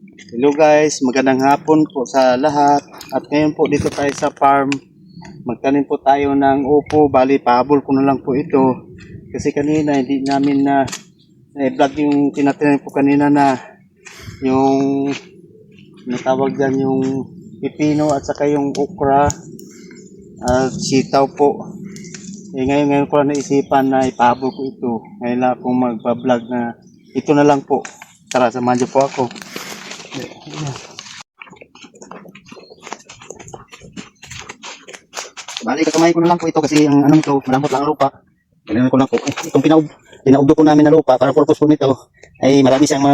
Hello guys, magandang hapon po sa lahat. At ngayon po dito tayo sa farm. Magtanim po tayo ng upo. Bali, pahabol ko na lang po ito. Kasi kanina hindi namin na-vlog yung tinatanim po kanina na yung natawag dyan yung pipino at saka yung okra at sitaw po. Ngayon ko lang naisipan na ipahabol ko ito. Ngayon lang akong magpa-vlog na ito na lang po. Tara, samahan niyo po ako. Bali, kakamay ko na lang po ito kasi ang ano ito, malambot lang ang lupa. Ganyan ko lang po. Itong pinaubdo ko namin na lupa para purpose po nito ay marami siyang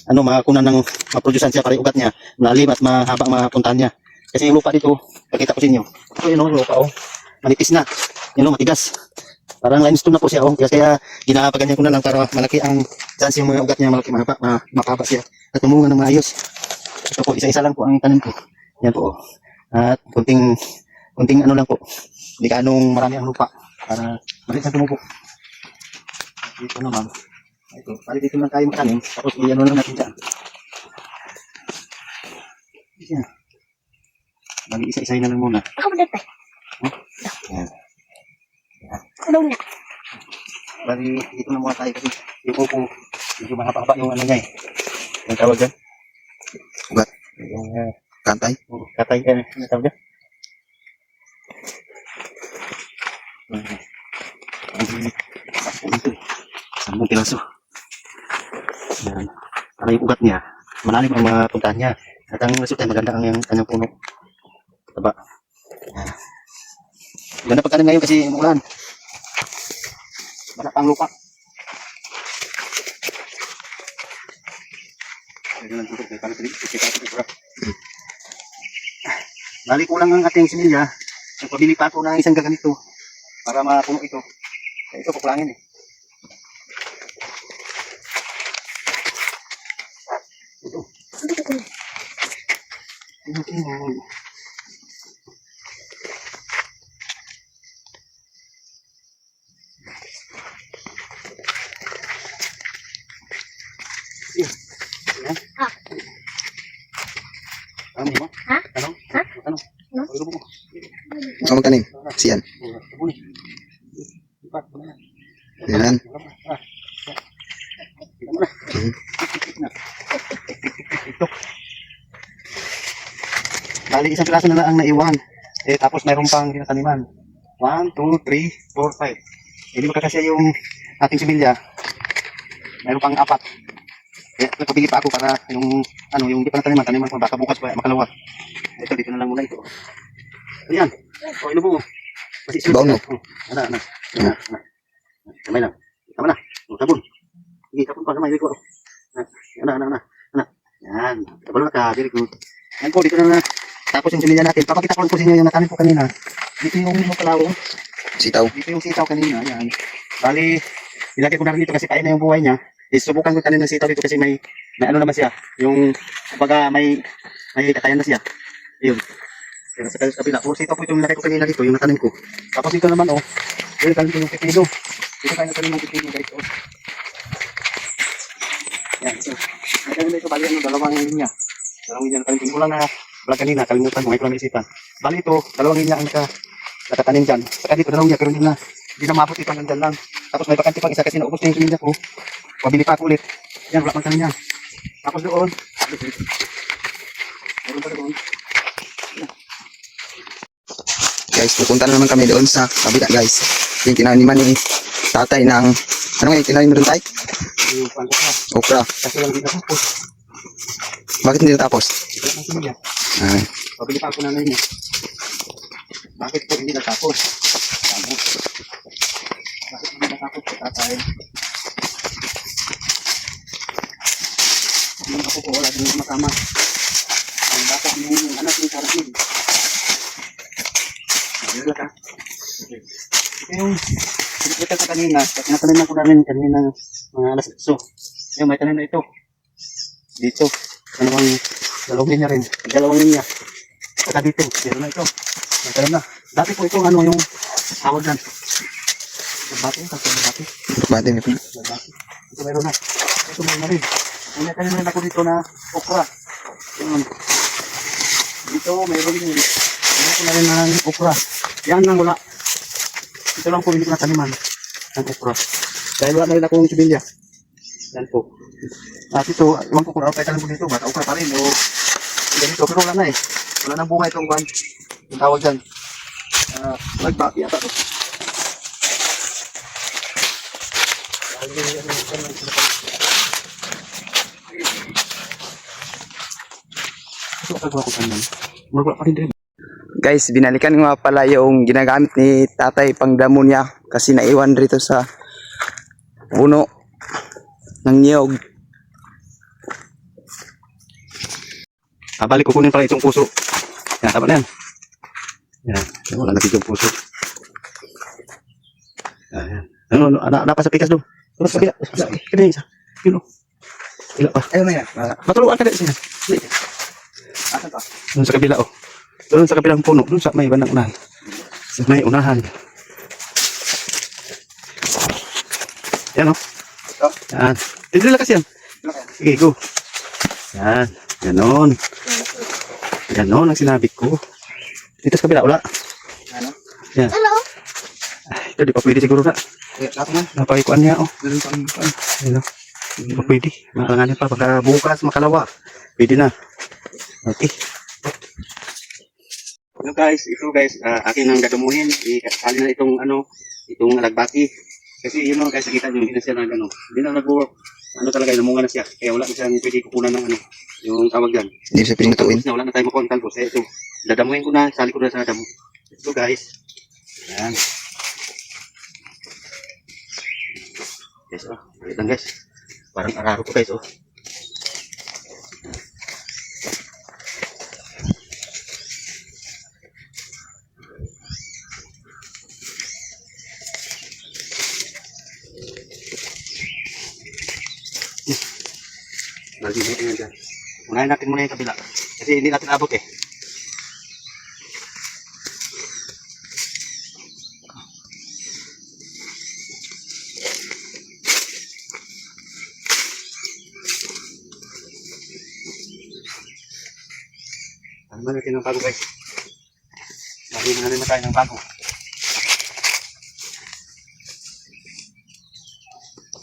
makunan ng maproducean siya para yung ugat niya. Malalim at mahaba ang mapuntahan niya. Kasi yung lupa dito, pakita ko sa inyo. Ito yun lupa manipis na. Yun matigas. Parang limestone na po siya kaya ginapaganyan ko na lang para malaki ang chance yung mga ugat niya, malaki mahaba siya. At tumungan ng maayos. Ito po, isa-isa lang po ang tanim ko. Yan po. At kunting ano lang po. Hindi ka anong marami ang lupa. Para maliit na tumubo. Dito naman. Ito. Pali dito lang tayo magtanim. Tapos i-ano lang natin dyan. Yan. Bali isa-isahin na lang muna. Ako ba dito? Yan. Ano na? Bali dito na muna tayo kasi yung upo medyo mahaba-haba yung ano niya eh. Yung tawag dyan. Ugat. Yung Kantay. katay ka na tawag dyan. Sambong piraso. Yan. Para yung ugat niya, malalim ang mapuntahan niya. At ang resulta ay maganda ang kanyang puno. Taba. Yan. Ganda pagkanin ngayon kasi umulan. Bala pang lupa. Bali kulang ang ating similya. Nagpabili pa ako ng isang gaganito para mapuno ito. Kaya ito kukulangin eh. Ito. Ha? Ano mo? Ha? Tanong? Ha? Tanong? No? Paglubo mo. Ikaw magtanim. Siyan. Yan. Bali, isang piraso na lang ang naiwan. Tapos mayroon pang tinataniman. 1, 2, 3, 4, 5. Hindi makakasya yung ating similya. Mayroon pang 4. Kaya nagpabili pa ako para yung hindi pa taniman ko baka bukas pa makalawa. Ito, dito na lang muna ito. Ayan. O, inubo mo. Baon mo. Ano. Kamay lang. Tama na. O, sabon. Sige, sabon pa. Kamay. Dito. Ano. Yan. Sabon na ka. Very good. Yan po, dito na. Tapos yung similya natin. Papakita ko lang po sa inyo yung natanim ko kanina. Dito yung kalawang. Sitaw. Dito yung sitaw kanina. Yan. Bali, ilagay ko na rin dito kasi kain na yung buhay niya. Subukan ko tanim ng sitaw dito kasi may ano naman siya. Yung, kumbaga may kakayan na siya. Yun. Pero sa kabila, puro sitaw po itong nilagay ko kanina dito, yung natanim ko. Tapos dito naman, yun tanim ko yung pipino. Dito tayo natanim ng pipino guys, Yan, so, natanim dito, bali dalawang linya. Dalawang linya natanim ko. Yung ulang na vlog kanina, kalimutan mo, ngayon ko lang naisipan. Bali ito, dalawang linya ang nakatanim dyan. Saka dito, dalawang linya, pero hindi na maabot ito hanggang dyan lang. Tapos may bakante pang isa kasi naubos na yung linya ko. Pabili pa ako ulit. Yan, wala pang tanim yan. Tapos doon, meron pa doon. Guys, pupunta na naman kami doon sa kabila guys. Yung tinaniman ni tatay ng, ano nga yung tinanim mo doon tay? Yung pangkakla. Okra. Kasi lang dito tapos. Bakit hindi natapos? Wala pang similya. Ay, Pabili pa ako ng niya. Bakit po hindi natapos? Tapos. Bakit hindi natapos po tatay? Yung ako po wala din masama. Ang bata yung anak ni Karasin. Ayun lang ka. Ito yung pinagkita ka kanina. Tinatanim ko na rin kanina ng mga alas 8. Yung may tanim na ito. Dito. Dalawang linya rin. Dalawang linya. Saka dito. Meron na ito. May tanim na. Dati po ito yung tawag dyan. Bati. bati mo. Ito meron na. Ito meron na rin. May tanim na rin ako dito na okra. Dito, mayroon din. Mayroon ko na rin ng okra. Yan lang wala. Ito lang po hindi ko nataniman ng okra. Dahil wala na rin akong sibilya. Yan po. At ito, iwan ko kung ano tayo tanim ko dito. Bata okra pa rin. O, ganito. Pero wala na eh. Wala nang bunga itong kwan. Yung tawag dyan. Nagbaki yata to. Ito kagawa ko saan yan. Wala pa rin din. Guys, binalikan ko nga pala yung ginagamit ni tatay pang damo niya kasi naiwan rito sa puno ng niyog. Balik kukunin pala itong puso. Yan, tama na yan. Yan, wala na dito yung puso. Yan. Ano, napa sa pikas doon. Ano sa kabila? Kaya isa. Yun o. Kabila pa. Ayun na yan. Matuluan ka na isa. Asan pa? Doon sa kabila o. Doon sa kabilang puno. Doon sa may bandang unahan. Sa may unahan. Yan o. Yan. Dito lang kasi yan. Sige, go. Yan. Ganon. Ganon ang sinabi ko. Dito sa kabila, wala. Ano? Yan. Hello? Ito, di pa pwede siguro na. Lahat na. Napakikuan niya, oh. Meron pang kuan. Ayun, oh. Di pa pwede. Makalanganin pa. Pagka bukas, makalawa. Pwede na. Okay. Hello guys, ito guys, akin ang gagamuhin. Ikasali na itong, itong alagbati. Kasi yun know, guys, nakita nyo, hindi na siya na gano'n. Hindi na nag-work. Ano talaga, namunga na siya. Kaya wala na siyang pwede kukunan ng yung tawag dyan. Hindi siya pwedeng lutuin. Na, wala na tayo makuha ng talbos. Ito, dadamuhin ko na, sali ko na sa damo. Ito guys. Yan. Guys, oh. Wait lang guys. Parang araro ko guys, oh. Malimutin yan dyan. Unahin natin muna yung kabila. Kasi hindi natin abot eh. Tama natin ng bago guys. Lagyan na rin tayo ng bago.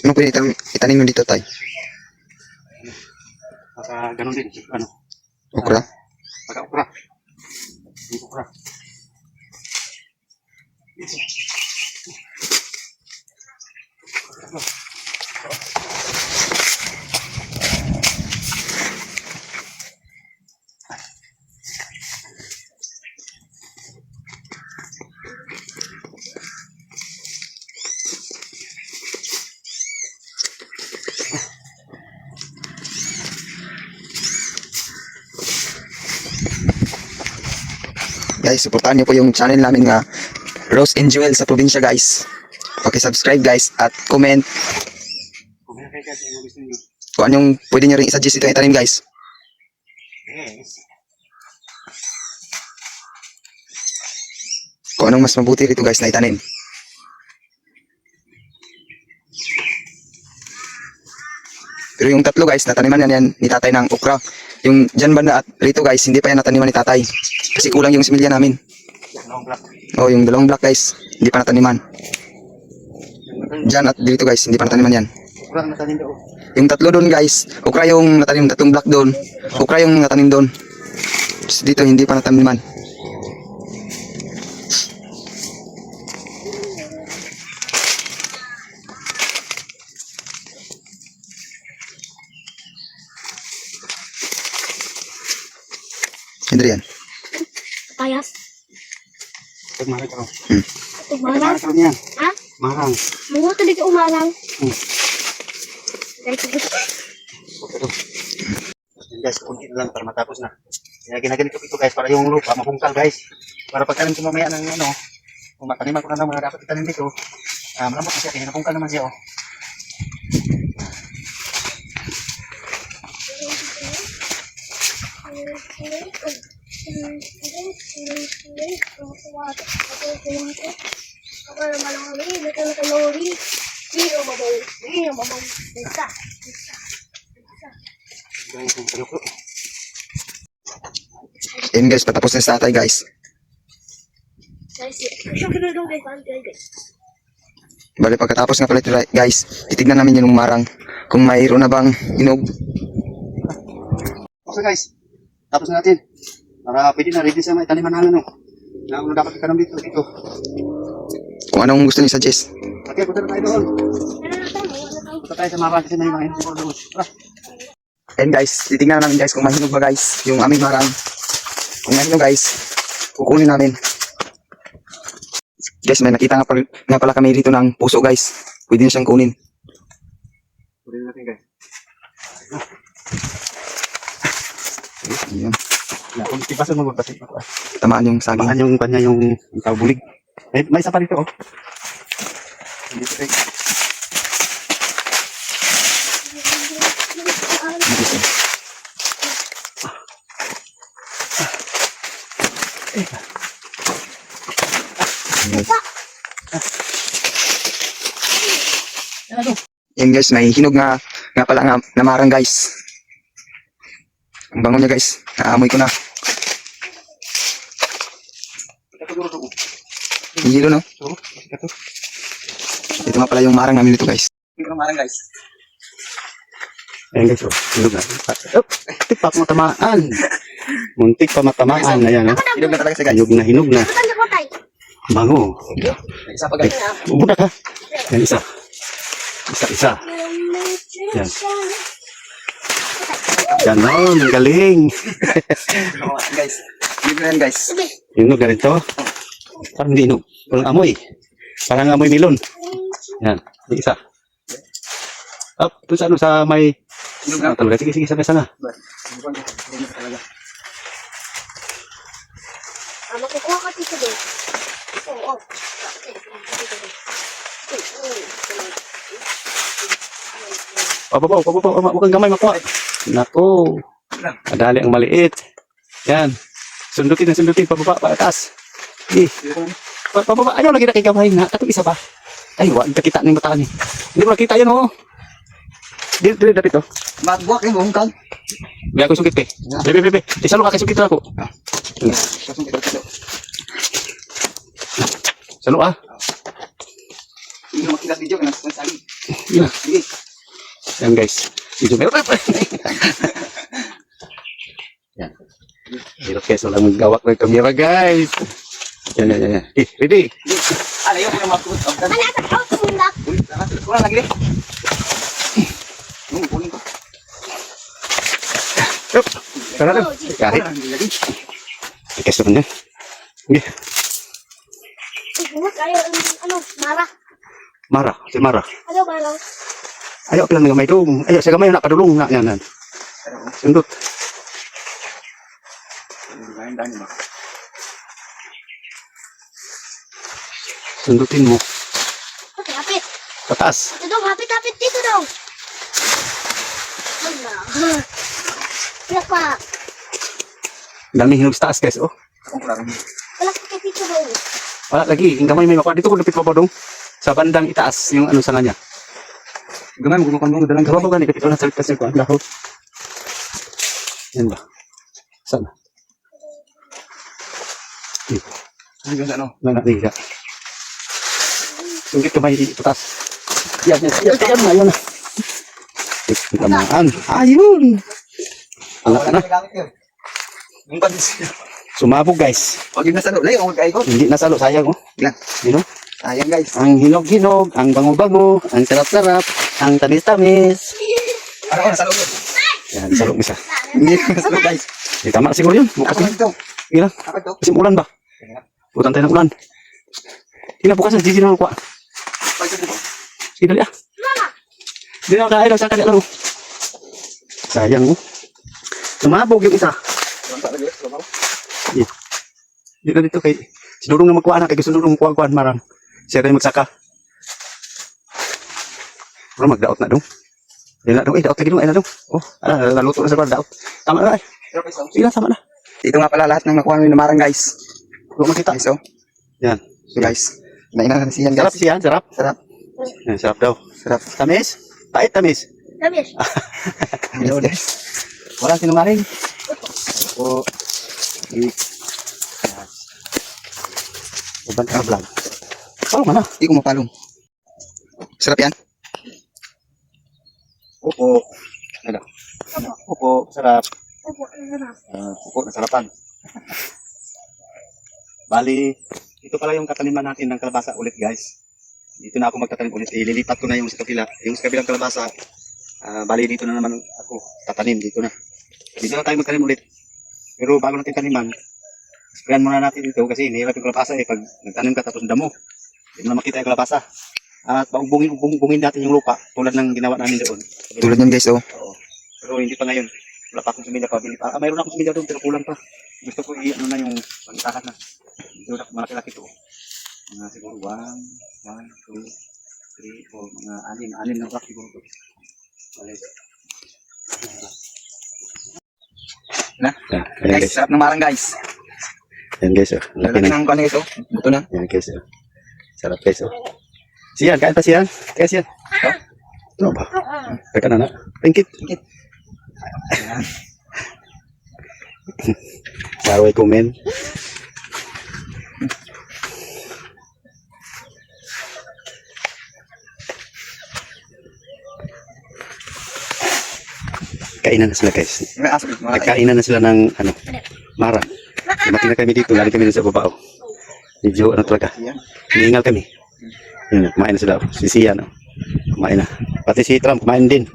Ano pwede itanim mo dito, tay? Baka ganun din. Okra? Baka okra. Yung okra. Guys, supportahan niyo po yung channel namin nga Rose and Jewel sa probinsya, guys. Subscribe guys at comment Kung meron kayo guys, yung gusto nyo. kung anong pwede niyo rin i-suggest ito itanim, guys. Yes. Kung anong mas mabuti rito, guys, na itanim. Pero yung tatlo, guys, nataniman yan ni tatay ng okra. Yung dyan banda at rito, guys, hindi pa yan nataniman ni tatay. Kasi kulang yung similya namin. Long black. Oh, yung dalawang black, guys, hindi pa nataniman. Dyan at dito, guys, hindi pa nataniman yan. Okra ang natanim doon. Yung tatlo doon, guys, okra yung natanim, tatlong black doon. Okra yung natanim doon. Tapos dito, hindi pa nataniman. Adrian. Payas. Ito mahal ka. Ito Mahal marang. ka niyan. Ha? Mahal. Mga tuloy ka umarang. Guys, Pero, guys, kunti na lang para matapos na. Kaya ginaganito ko ito guys, para yung lupa mabungkal guys. Para pagkalim ko mamaya ng kung mataniman ko na mga dapat itanim dito, malambot na siya, kaya nabungkal naman siya, oh. Guys, yung paluko. Yan guys, patapos na si tatay guys. Guys, siya kinulong guys. Bali pagkatapos nga pala ito guys, titignan namin yung marang kung mayroon na bang hinog. Okay guys, tapos na natin. Para pwede na, ready sa may taniman namin, no? Na ano dapat itanong dito. Kung anong gusto niyo suggest. Okay, punta na tayo doon. Punta tayo sa marang kasi may mga hinog doon. Tara. And guys, titignan namin guys kung mahinog ba guys yung aming marang. Kung mahinog guys, kukunin namin. Guys, may nakita nga pala kami dito ng puso guys. Pwede na siyang kunin. Kunin natin guys. Ayan. Kung tipasan mo magpasik ako. Tamaan yung saging. Tamaan yung kanya yung kabulig. May isa pa dito, oh. Dito tayo. Yan guys, may hinog nga pala nga namarang guys. Ang bango niya guys. Naamoy ko na. Hilo no? Ito nga pala yung marang namin dito guys. Ito marang guys. Ayan guys, oh. Hinog na. Oh, muntik pa matamaan. Muntik pa matamaan. Ayan, oh. Hinog na talaga siya guys. Hinog na. Bukan na po tayo. Bango. May isa pa guys. Bubunak ha. Yan, isa. Isa. Yan. Ganon, galing. Guys. Hinog na yan guys. Hinog na rin to. Parang hindi hinog. Parang amoy. Parang amoy melon. Yan. Yung isa. Up, doon sa ano, sa may... Ah, talaga. Sige, sana. Makukuha ka dito din. Oo. Pababaw. Huwag kang gamay makuha. Nako. Madali ang maliit. Yan. Sundutin. Pababa, pataas. Pababa. Ayaw lagi na kay gamay na. Katong isa ba? Ay, wag kita ng mata ni. Hindi mo nakita yan, oh. Dili dapit, oh. Magbuwak yung bungkang. Biya ko sungkit, pe. Bebe. Isalo ka kay sungkit ako. Salo, ah. Hindi mo makita video ka na sagi. Yan. Yan, guys. Video meron. Yan. Pero keso lang maggawak ng kamera, guys. Yan. Ready? Alayo ko na makukot. Kurang lagi deh. Kunin ko. Yup. Tara na. Kahit. Keso naman yan. Sige. Marah. Mara. Ano marah? Ayaw pala ng gamay dong. Ayaw sa gamay na padulong na. Yan. Sundot. Sundutin mo. Okay, hapit. Pataas. Ito dong, hapit dito dong. Wala. Wala pa. Daming hinog sa taas, guys. Oh. Wala pa dito dong. Wala lagi. Yung gamay may makuha. Dito ko lupit pa ba dong? Sa bandang itaas. Yung ano sa kanya. Gamay mo kung ano dalang Gawa ko gani. Kapit ko lang sa litas ko. Lahot. Yan ba? Sana. ano? Nanatiga. Sungkit kamay itaas. Yan. Ayun na. Tamaan. Ayun. Wala ka na. Yung pag Sumabog, guys. Pag yung nasalo, layo ang magkaikot. Hindi nasalo. Sayang, oh. Yan. You know? Ayan guys. Ang hinog-hinog, ang bango-bango, ang sarap-sarap, ang tamis-tamis. Ano nasalo ko? Yan, salok isa. Hindi nasalo guys. Tama siguro yun. Bukas Ako na. ito. Sige lang. Ako ito. Kasi ulan ba? Butan tayo ng ulan. Sige na, bukas na. Gigi na ako. Pag ito. Sige, dali ah. Hindi na ako kaya lang sa kanya lang. Sayang oh. Sumabog yung isa. Yeah. Dito kay sinurong na magkuha na. Kay gusto nurong magkuha marang. Siya rin magsaka. Pero mag-daot na dong. Yan na dong. Daot lagi dong. Ay na dong. Oh, naluto na sa kwan. Daot. Tama na. Sige na, tama na. Ito nga pala lahat ng nakuha namin na marang guys. Huwag makita. Guys, oh. Yan. So guys. Nainan na siyan Sarap guys. siya. Sarap. Sarap. Yan, sarap daw. Sarap. Tamis? Pait, tamis. Tamis. Yes, guys. Walang sinumaring. Oh. Iban ka vlog. Palo mana? Hindi ko mapalong. Sarap yan. Opo. Ano? Opo, sarap. Opo, sarap. Opo, nasarapan. Bali, ito pala yung kataniman natin ng kalabasa ulit guys. Dito na ako magtatanim ulit. Ililipat ko na yung sa kabila. Yung sa kabilang kalabasa, bali dito na naman ako tatanim. Dito na. Dito na tayo magtanim ulit. Pero bago natin taniman, sprayan muna natin dito kasi nihirap yung kalabasa eh. Pag nagtanim ka tapos damo, hindi mo na makita yung kalabasa. At bungin natin yung lupa tulad ng ginawa namin doon. Tulad yan guys, oh. Oo. Pero hindi pa ngayon. Wala pa akong sumilya pa. Mayroon akong sumilya doon pero kulang pa. Gusto ko i-ano na yung pantahan na. Ito na malaki-laki to. Mga siguro 1, 2, 3, 4, mga 6 na rock siguro to. Balik. Na? Guys, sarap ng marang guys. Yan guys, oh. Laki Lalaki na. ng kanya ito. Buto na. Yan guys, oh. Sarap guys, oh. Siyan, kain pa siyan. Kaya siyan. Ano ba? Teka na na. Tingkit. Saraway kumen. Kainan na sila guys. May aso. Nagkainan na sila ng ano, mara. Dumating na kami dito, galing kami dun sa babao. Medyo ano talaga, hiningal kami. Yun, kumain na sila. Si Sian, no? Kumain na. Pati si Tram, kumain din.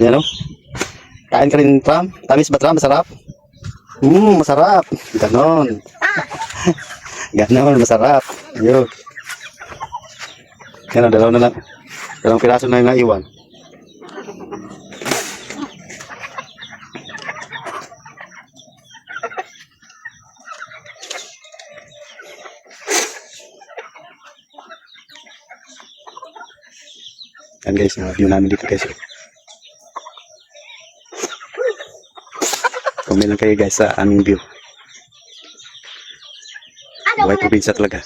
Yan, no? Kain ka rin, Tram? Tamis ba, Tram? Masarap? Masarap. Ganon. Ganon, masarap. Yun. Yan, dalaw na lang. Dalawang piraso na yung naiwan. Yan guys, yung view namin dito guys. Comment lang kayo guys sa aming view. Buhay probinsya talaga.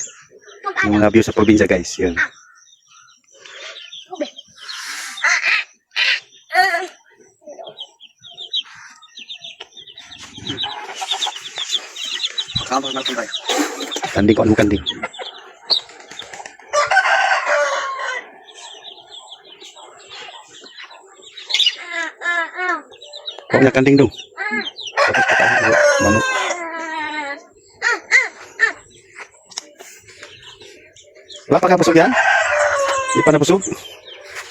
Yung mga view sa probinsya guys, yun. Kasama natin tayo. Kanding ko, anong kanding? Kau na kanding dong. Tapos patahan, manok. Wala pa ka busog yan? Hindi pa nabusog?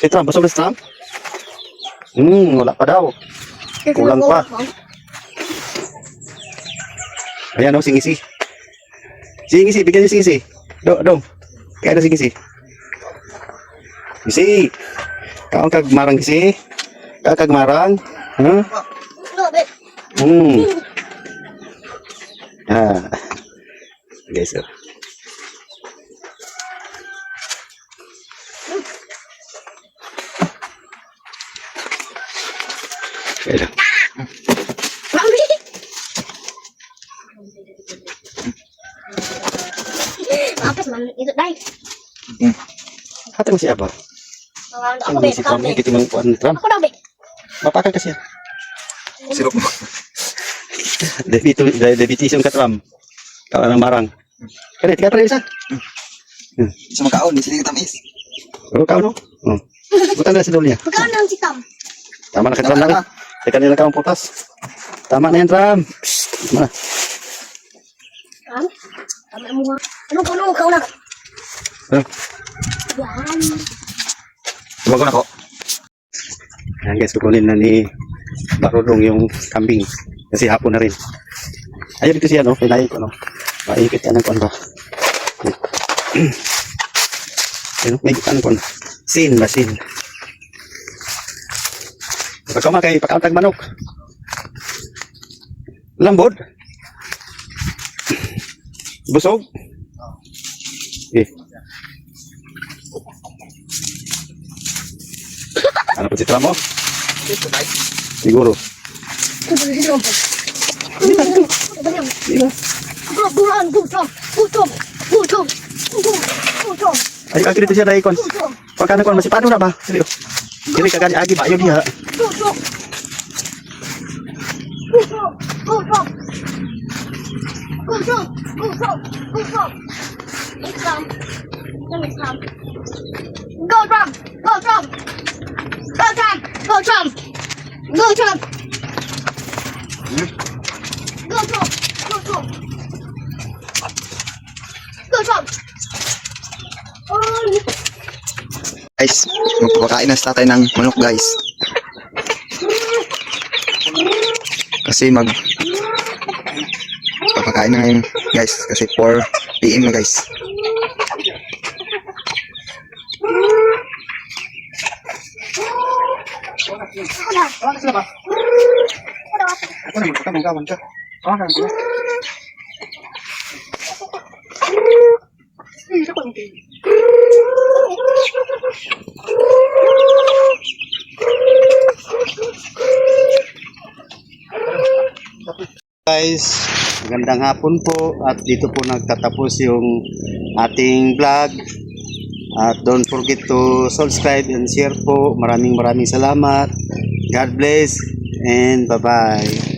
Si Tram, busog na si Tram? Wala pa daw. Kulang pa. Ayan o, singisi. Singisi, bigyan niyo singisi. Dong, kaya na singisi. Gisi. Kaon kagmarang gisi. Kagmarang. Huh? Guys, oh. Kaya lang. Apes man itu dai. Hati mo siya ba? Ako be, Si Tram, ako be. ikitin ng kuwan ni Tram. Ako daw be. Mapakal kasi yan. Sirup mo. Debitisyon ka Tram. Kawan ng marang. Kaya, tiga tayo isa. Isa makaon, di sini tamis. Oo, kawan no? Bukan na si Dol niya. Magkano ang sikam? Tama na ka Tram na. Teka nila ka ang putas. Tama na yan Tram. Tama na. Tama mo nga. Ano kau na? Yan. Yan. Tumago na ko. Ayan guys, kukunin na ni Barudong yung kambing. Kasi hapon na rin. Ayun dito siya, no? Pinay ko, no? Maikit yan ng kuwan ba? Ayun, may ano kuwan. Sin ba, sin? Pagkama kay pakantag manok. Lambod. Busog. Ano po si Tramo? Siguro. Ay, kaki dito siya na ikon. Pagkano kon masih paano na ba? Seryo. Dili ka gani agi ba yun diha. Trump! Go Trump! Go Trump! Go Trump! Let me Trump. Go Trump! Go Trump! Go Trump! Go Trump! Go Trump! Go Trump! Go Trump! Go Trump! Oh, Guys, magpapakain na sa tatay ng manok guys. Kasi papakain na ngayon guys. Kasi 4 PM na guys. Wala sila ba? Ako na magpapagawan ka. Wala ka. Guys, magandang hapon po at dito po nagtatapos yung ating vlog at don't forget to subscribe and share po. Maraming salamat. God bless and bye bye.